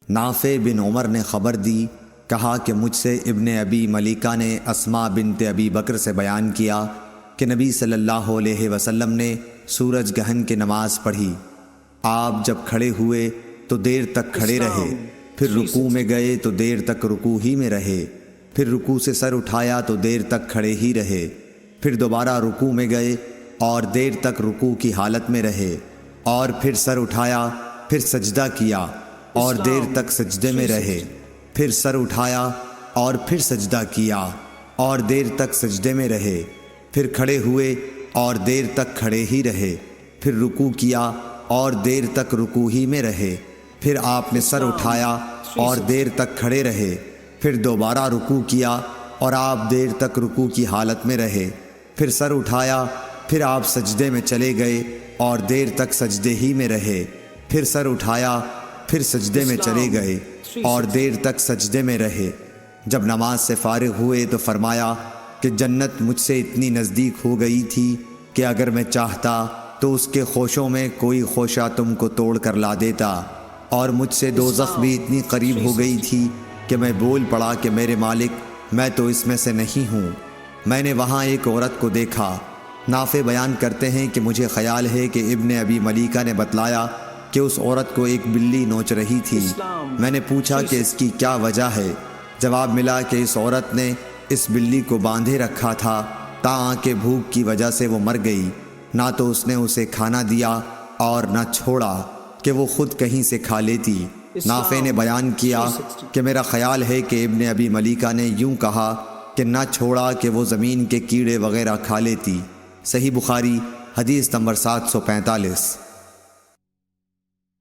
نافع بن عمر نے خبر دی، کہا کہ مجھ سے ابن ابی ملیکہ نے اسماء بنت ابی بکر سے بیان کیا کہ نبی صلی اللہ علیہ وسلم نے سورج گہن کی نماز پڑھی۔ آپ جب کھڑے ہوئے تو دیر تک کھڑے رہے، پھر رکوع میں گئے تو دیر تک رکوع ہی میں رہے، پھر رکوع سے سر اٹھایا تو دیر تک کھڑے ہی رہے، پھر دوبارہ رکوع میں گئے اور دیر تک رکوع کی حالت میں رہے، اور پھر سر اٹھایا، پھر سجدہ کیا اور دیر تک سجدے میں رہے، پھر سر اٹھایا اور پھر سجدہ کیا اور دیر تک سجدے میں رہے، پھر کھڑے ہوئے اور دیر تک کھڑے ہی رہے، پھر رکوع کیا اور دیر تک رکوع ہی میں رہے، پھر آپ نے سر اٹھایا اور دیر تک کھڑے رہے، پھر دوبارہ رکوع کیا اور آپ دیر تک رکوع کی حالت میں رہے، پھر سر اٹھایا، پھر آپ سجدے میں چلے گئے اور دیر تک سجدے ہی میں رہے، پھر سر اٹھایا، پھر سجدے میں چلے گئے اور دیر تک سجدے میں رہے۔ جب نماز سے فارغ ہوئے تو فرمایا کہ جنت مجھ سے اتنی نزدیک ہو گئی تھی کہ اگر میں چاہتا تو اس کے خوشوں میں کوئی خوشہ تم کو توڑ کر لا دیتا، اور مجھ سے دوزخ بھی اتنی قریب ہو گئی تھی کہ میں بول پڑا کہ میرے مالک میں تو اس میں سے نہیں ہوں۔ میں نے وہاں ایک عورت کو دیکھا۔ نافع بیان کرتے ہیں کہ مجھے خیال ہے کہ ابن ابی ملیکہ نے بتلایا کہ اس عورت کو ایک بلی نوچ رہی تھی۔ میں نے پوچھا کہ اس کی کیا وجہ ہے؟ جواب ملا کہ اس عورت نے اس بلی کو باندھے رکھا تھا تاکہ بھوک کی وجہ سے وہ مر گئی، نہ تو اس نے اسے کھانا دیا اور نہ چھوڑا کہ وہ خود کہیں سے کھا لیتی۔ نافع نے بیان کیا کہ میرا خیال ہے کہ ابن ابی ملیکہ نے یوں کہا کہ نہ چھوڑا کہ وہ زمین کے کیڑے وغیرہ کھا لیتی۔ صحیح بخاری حدیث نمبر 745۔